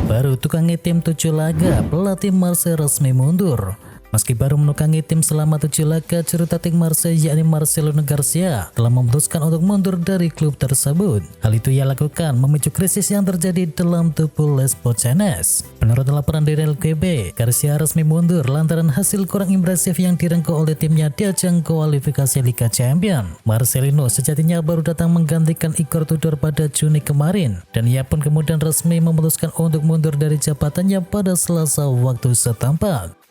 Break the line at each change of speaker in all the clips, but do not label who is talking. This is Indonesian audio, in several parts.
Baru tukangi tim 7 laga, pelatih Marseille resmi mundur. Meski baru menukangi tim selama 7 laga, juru taktik Marseille yakni Marcelo Garcia telah memutuskan untuk mundur dari klub tersebut. Hal itu ia lakukan memicu krisis yang terjadi dalam tubuh Les Pochenes. Menurut laporan dari LQB, Garcia resmi mundur lantaran hasil kurang impresif yang direngkuh oleh timnya di ajang kualifikasi Liga Champions. Marcelino sejatinya baru datang menggantikan Igor Tudor pada Juni kemarin, dan ia pun kemudian resmi memutuskan untuk mundur dari jabatannya pada Selasa waktu setempat.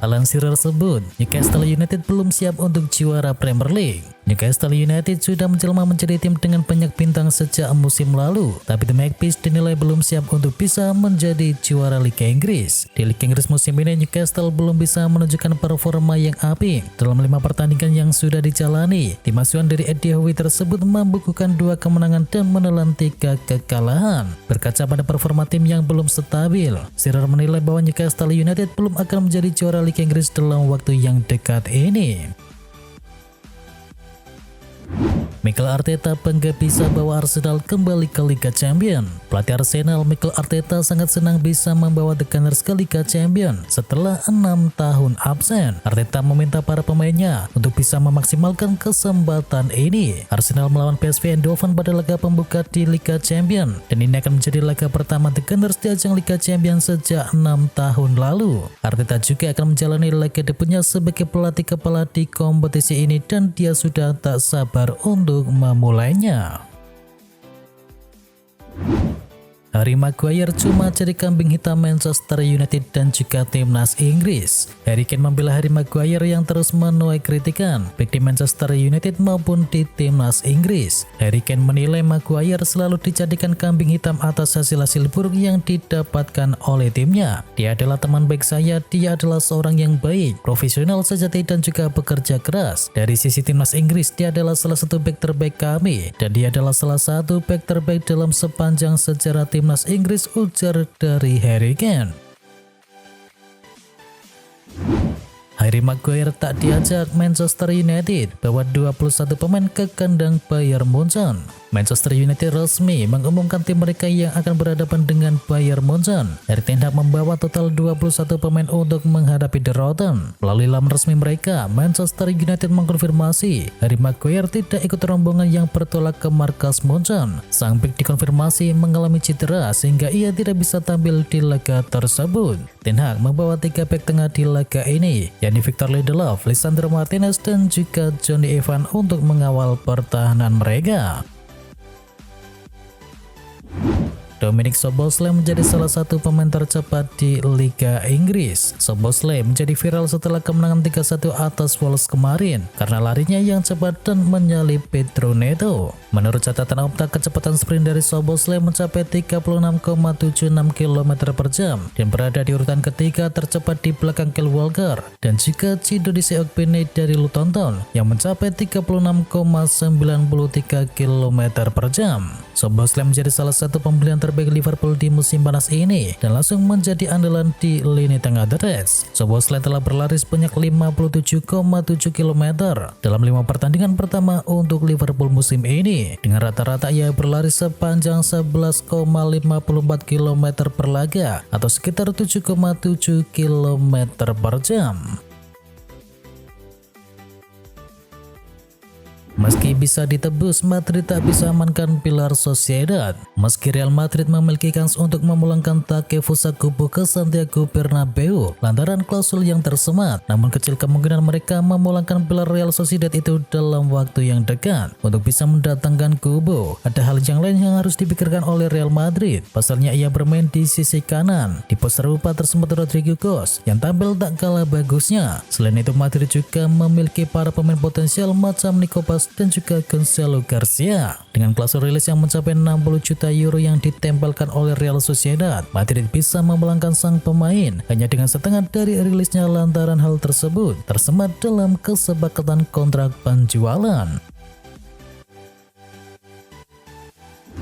Lansir tersebut, Newcastle United belum siap untuk juara Premier League. Newcastle United sudah menjelma menjadi tim dengan banyak bintang sejak musim lalu, tapi The Magpies dinilai belum siap untuk bisa menjadi juara Liga Inggris. Di Liga Inggris musim ini, Newcastle belum bisa menunjukkan performa yang apik. Dalam 5 pertandingan yang sudah dijalani, tim asuhan dari Eddie Howe tersebut membukukan 2 kemenangan dan menelan 3 kekalahan. Berkaca pada performa tim yang belum stabil, Shearer menilai bahwa Newcastle United belum akan menjadi juara Liga Inggris dalam waktu yang dekat ini. Mikel Arteta bangga bisa bawa Arsenal kembali ke Liga Champions. Pelatih Arsenal Mikel Arteta sangat senang bisa membawa The Gunners ke Liga Champions setelah 6 tahun absen. Arteta meminta para pemainnya untuk bisa memaksimalkan kesempatan ini. Arsenal melawan PSV Eindhoven pada laga pembuka di Liga Champions, dan ini akan menjadi laga pertama The Gunners di ajang Liga Champions sejak 6 tahun lalu. Arteta juga akan menjalani laga debutnya sebagai pelatih kepala di kompetisi ini, dan dia sudah tak sabar untuk memulainya. Harry Maguire cuma jadi kambing hitam Manchester United dan juga timnas Inggris. Harry Kane membela Harry Maguire yang terus menuai kritikan baik di Manchester United maupun di timnas Inggris. Harry Kane menilai Maguire selalu dijadikan kambing hitam atas hasil-hasil buruk yang didapatkan oleh timnya. Dia adalah teman baik saya, dia adalah seorang yang baik, profesional sejati dan juga bekerja keras. Dari sisi timnas Inggris, dia adalah salah satu bek terbaik kami, dan dia adalah salah satu bek terbaik dalam sepanjang sejarah timnas Inggris, ujar dari Harry Kane. Harry Maguire tak diajak Manchester United bawa 21 pemain ke kandang Bayern Munchen. Manchester United resmi mengumumkan tim mereka yang akan berhadapan dengan Bayern Munchen. Erik ten Hag membawa total 21 pemain untuk menghadapi The Rotten. Melalui laman resmi mereka, Manchester United mengkonfirmasi Harry Maguire tidak ikut rombongan yang bertolak ke markas Munchen. Sang bek dikonfirmasi mengalami cedera sehingga ia tidak bisa tampil di laga tersebut. Ten Hag membawa 3 bek tengah di laga ini, yakni Victor Lindelof, Lisandro Martinez, dan juga Jonny Evans untuk mengawal pertahanan mereka. Dominic Szoboszlai menjadi salah satu pemain tercepat di Liga Inggris. Szoboszlai menjadi viral setelah kemenangan 3-1 atas Wolves kemarin karena larinya yang cepat dan menyalip Pedro Neto. Menurut catatan Opta, kecepatan sprint dari Szoboszlai mencapai 36,76 km per jam dan berada di urutan ketiga tercepat di belakang Kyle Walker dan juga Chidodisi Ogbene dari Luton Town yang mencapai 36,93 km per jam. Szoboszlai menjadi salah satu pembelian terbaik Liverpool di musim panas ini dan langsung menjadi andalan di lini tengah The Reds. Szoboszlai telah berlari sebanyak 57,7 km dalam 5 pertandingan pertama untuk Liverpool musim ini. Dengan rata-rata ia berlari sepanjang 11,54 km per laga atau sekitar 7,7 km per jam. Meski bisa ditebus, Madrid tak bisa amankan Pilar Sociedad. Meski Real Madrid memiliki kans untuk memulangkan Takefusa Kubo ke Santiago Bernabeu lantaran klausul yang tersemat, namun kecil kemungkinan mereka memulangkan Pilar Real Sociedad itu dalam waktu yang dekat. Untuk bisa mendatangkan Kubo, ada hal yang lain yang harus dipikirkan oleh Real Madrid. Pasalnya ia bermain di sisi kanan. Di pos serupa tersebut Rodrigo Goes yang tampil tak kalah bagusnya. Selain itu, Madrid juga memiliki para pemain potensial macam Nico Paz dan juga Gonzalo Garcia. Dengan klausul rilis yang mencapai 60 juta euro yang ditempelkan oleh Real Sociedad, Madrid bisa memulangkan sang pemain hanya dengan setengah dari rilisnya lantaran hal tersebut tersemat dalam kesepakatan kontrak penjualan.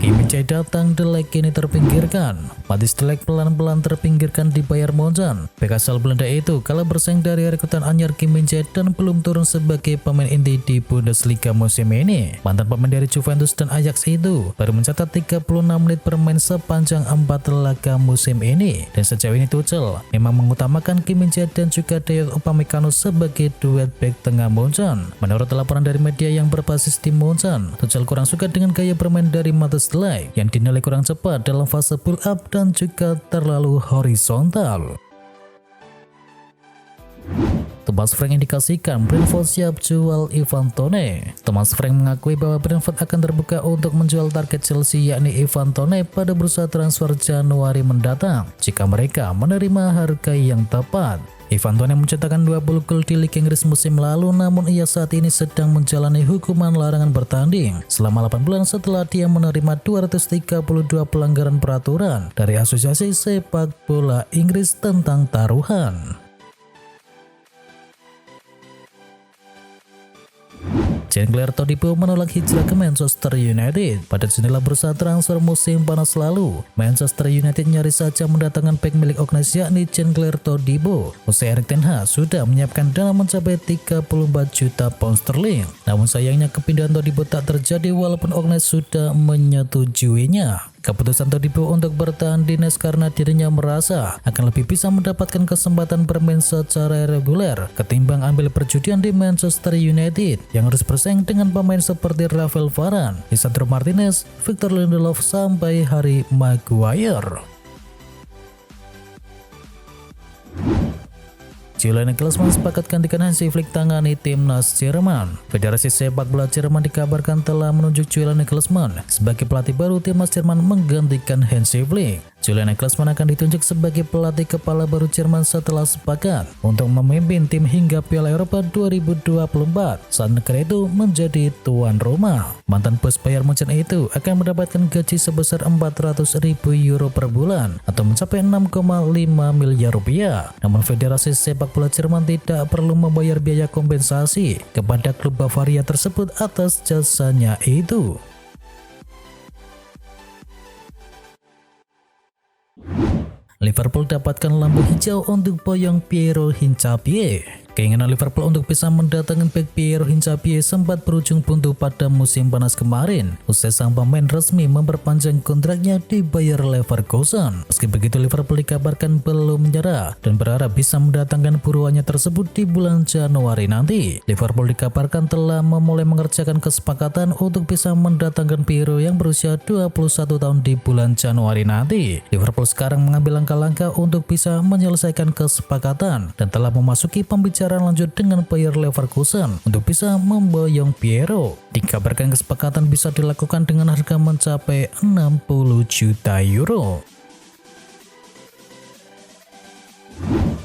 Kim Min-jae datang, De Ligt kini terpinggirkan. Matthijs De Ligt pelan-pelan terpinggirkan di Bayern Munchen. Bek asal Belanda itu kalah bersaing dari rekrutan anyar Kim Min-jae dan belum turun sebagai pemain inti di Bundesliga musim ini. Mantan pemain dari Juventus dan Ajax itu baru mencatat 36 menit bermain sepanjang 4 laga musim ini. Dan sejauh ini Tuchel memang mengutamakan Kim Min-jae dan juga Dayot Upamecano sebagai duet bek tengah Munchen. Menurut laporan dari media yang berbasis di Munchen, Tuchel kurang suka dengan gaya bermain dari Matthijs De Ligt yang dinilai kurang cepat dalam fase build up dan juga terlalu horizontal. Thomas Frank indikasikan Brentford siap jual Ivan Toney. Thomas Frank mengakui bahwa Brentford akan terbuka untuk menjual target Chelsea yakni Ivan Toney pada bursa transfer Januari mendatang jika mereka menerima harga yang tepat. Ivan Toney mencetakkan 20 gol di Liga Inggris musim lalu, namun ia saat ini sedang menjalani hukuman larangan bertanding selama 8 bulan setelah dia menerima 232 pelanggaran peraturan dari Asosiasi Sepak Bola Inggris tentang taruhan. Jean-Claire Todibo menolak hijrah ke Manchester United. Pada jendela bursa transfer musim panas lalu, Manchester United nyaris saja mendatangkan bek milik Ognes yakni Jean-Claire Todibo. Usai Erik ten Hag sudah menyiapkan dana mencapai 34 juta pound sterling. Namun sayangnya kepindahan Todibo tak terjadi walaupun Ognes sudah menyetujuinya. Keputusan Todibo untuk bertahan di Nice karena dirinya merasa akan lebih bisa mendapatkan kesempatan bermain secara reguler ketimbang ambil perjudian di Manchester United yang harus bersaing dengan pemain seperti Rafael Varane, Lisandro Martinez, Victor Lindelof sampai Harry Maguire. Julian Nagelsmann sepakat gantikan Hansi Flick tangani timnas Jerman. Federasi Sepak Bola Jerman dikabarkan telah menunjuk Julian Nagelsmann sebagai pelatih baru timnas Jerman menggantikan Hansi Flick. Julian Nagelsmann akan ditunjuk sebagai pelatih kepala baru Jerman setelah sepakat untuk memimpin tim hingga Piala Eropa 2024 saat negara itu menjadi tuan rumah. Mantan bos Bayern Munchen itu akan mendapatkan gaji sebesar 400.000 euro per bulan atau mencapai 6,5 miliar rupiah. Namun Federasi Sepak Bola Jerman tidak perlu membayar biaya kompensasi kepada klub Bavaria tersebut atas jasanya itu. Liverpool dapatkan lampu hijau untuk boyong Piero Hincapié. Keinginan Liverpool untuk bisa mendatangkan bek Piero Hincapié sempat berujung buntu pada musim panas kemarin usai sang pemain resmi memperpanjang kontraknya di Bayer Leverkusen. Meski begitu, Liverpool dikabarkan belum menyerah dan berharap bisa mendatangkan buruannya tersebut di bulan Januari nanti. Liverpool dikabarkan telah memulai mengerjakan kesepakatan untuk bisa mendatangkan Piero yang berusia 21 tahun di bulan Januari nanti. Liverpool sekarang mengambil langkah-langkah untuk bisa menyelesaikan kesepakatan dan telah memasuki pembicaraan lanjut dengan Bayer Leverkusen untuk bisa memboyong Piero. Dikabarkan kesepakatan bisa dilakukan dengan harga mencapai 60 juta euro.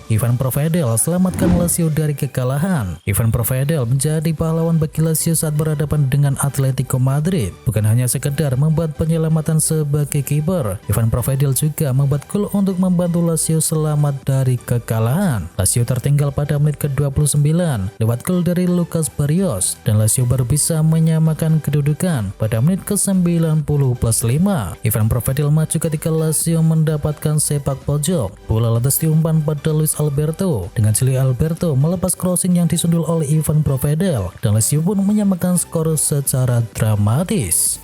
Ivan Provedel selamatkan Lazio dari kekalahan. Ivan Provedel menjadi pahlawan bagi Lazio saat berhadapan dengan Atletico Madrid. Bukan hanya sekedar membuat penyelamatan sebagai kiper, Ivan Provedel juga membuat gol untuk membantu Lazio selamat dari kekalahan. Lazio tertinggal pada menit ke-29 lewat gol dari Lucas Barrios dan Lazio baru bisa menyamakan kedudukan pada menit ke-90+5. Ivan Provedel maju ketika Lazio mendapatkan sepak pojok. Bola lantas diumpan pada Luis Alberto dengan Juli Alberto melepas crossing yang disundul oleh Ivan Provedel dan Lazio pun menyamakan skor secara dramatis.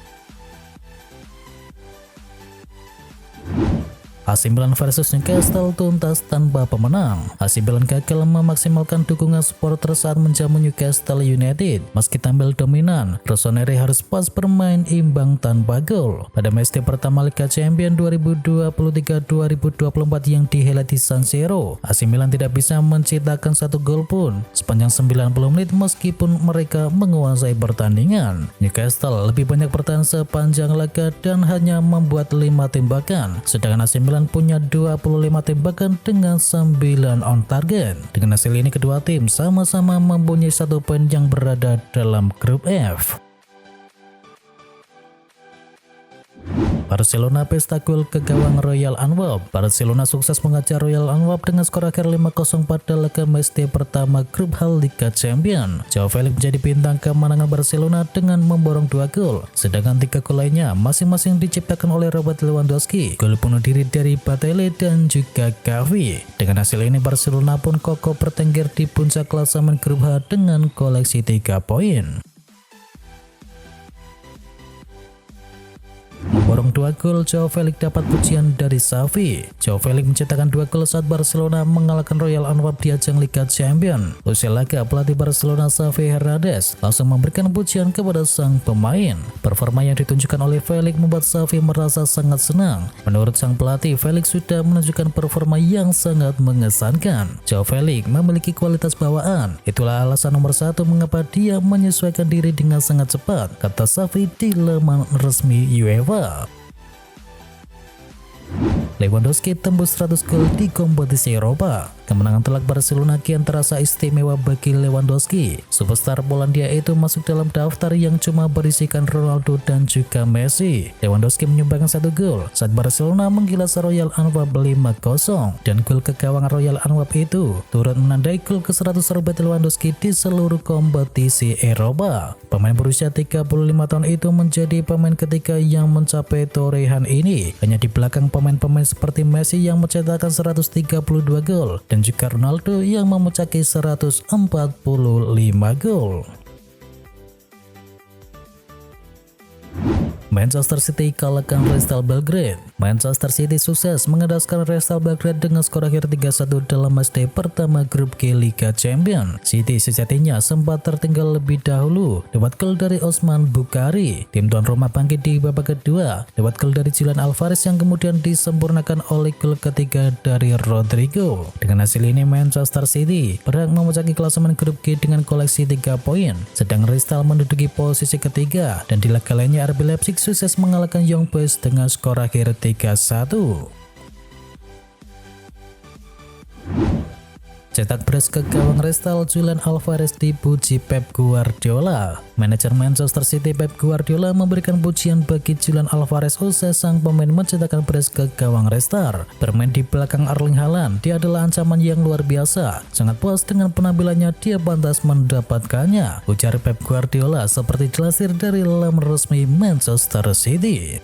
AC Milan versus Newcastle tuntas tanpa pemenang. AC Milan gagal memaksimalkan dukungan supporter saat menjamu Newcastle United. Meski tampil dominan, Rossoneri harus pas bermain imbang tanpa gol. Pada matchday pertama Liga Champions 2023-2024 yang dihelat di San Siro, AC Milan tidak bisa menciptakan satu gol pun sepanjang 90 menit meskipun mereka menguasai pertandingan. Newcastle lebih banyak bertahan sepanjang laga dan hanya membuat 5 tembakan, sedangkan AC Milan punya 25 tembakan dengan 9 on target. Dengan hasil ini kedua tim sama-sama mempunyai 1 poin yang berada dalam grup F. Barcelona pesta gol ke gawang Royal Antwerp. Barcelona sukses mengajar Royal Antwerp dengan skor akhir 5-0 pada laga matchday pertama grup H Liga Champions. Joao Felix menjadi bintang kemenangan Barcelona dengan memborong 2 gol, sedangkan 3 gol lainnya masing-masing diciptakan oleh Robert Lewandowski, gol bunuh diri dari Batelé dan juga Gavi. Dengan hasil ini Barcelona pun kokoh bertengger di puncak klasemen grup H dengan koleksi 3 poin. Memborong 2 gol, Joao Felix dapat pujian dari Xavi. Joao Felix mencetakkan 2 gol saat Barcelona mengalahkan Royal Antwerp di ajang Liga Champions. Usai laga, pelatih Barcelona Xavi Hernandez langsung memberikan pujian kepada sang pemain. Performa yang ditunjukkan oleh Felix membuat Xavi merasa sangat senang. Menurut sang pelatih, Felix sudah menunjukkan performa yang sangat mengesankan. Joao Felix memiliki kualitas bawaan. Itulah alasan nomor 1 mengapa dia menyesuaikan diri dengan sangat cepat, kata Xavi di laman resmi UEFA. Lewandowski tembus 100 gol di kompetisi Eropa. Kemenangan telak Barcelona kian terasa istimewa bagi Lewandowski. Superstar Polandia itu masuk dalam daftar yang cuma berisikan Ronaldo dan juga Messi. Lewandowski menyumbangkan 1 gol saat Barcelona menggilas Royal Antwerp 5-0, dan gol ke gawang Royal Antwerp itu turut menandai gol ke-100 Robert Lewandowski di seluruh kompetisi Eropa. Pemain berusia 35 tahun itu menjadi pemain ketiga yang mencapai torehan ini, hanya di belakang pemain-pemain seperti Messi yang mencetakkan 132 gol dan juga Ronaldo yang memecahkan 145 gol. Manchester City kalahkan Real Belgrade. Manchester City sukses mengendaskan Real Belgrade dengan skor akhir 3-1 dalam matchday pertama grup G Liga Champions. City sejatinya sempat tertinggal lebih dahulu lewat gol dari Osman Bukhari. Tim tuan rumah bangkit di babak kedua lewat gol dari Julian Alvarez yang kemudian disempurnakan oleh gol ketiga dari Rodrigo. Dengan hasil ini Manchester City berhak memecahkan klasemen grup G dengan koleksi 3 poin, sedang Real menduduki posisi ketiga, dan di laga lainnya RB Leipzig sukses mengalahkan Young Boys dengan skor akhir 3-1. Cetak brace ke gawang Real, Julian Alvarez dipuji Pep Guardiola. Manajer Manchester City Pep Guardiola memberikan pujian bagi Julian Alvarez usai sang pemain mencetakkan brace ke gawang Real. Bermain di belakang Erling Haaland, dia adalah ancaman yang luar biasa. Sangat puas dengan penampilannya, dia pantas mendapatkannya, ujar Pep Guardiola seperti dilansir dari laman resmi Manchester City.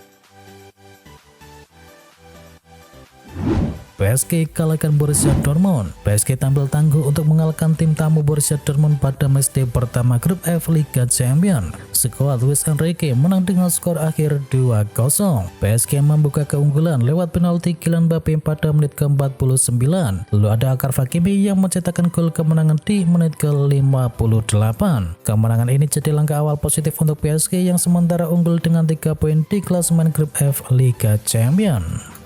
PSG kalahkan Borussia Dortmund. PSG tampil tangguh untuk mengalahkan tim tamu Borussia Dortmund pada matchday pertama grup F Liga Champions. Skuad Luis Enrique menang dengan skor akhir 2-0. PSG membuka keunggulan lewat penalti Kylian Mbappe pada menit ke-49. Lalu ada Achraf Hakimi yang mencetakkan gol kemenangan di menit ke-58. Kemenangan ini jadi langkah awal positif untuk PSG yang sementara unggul dengan 3 poin di klasemen grup F Liga Champions.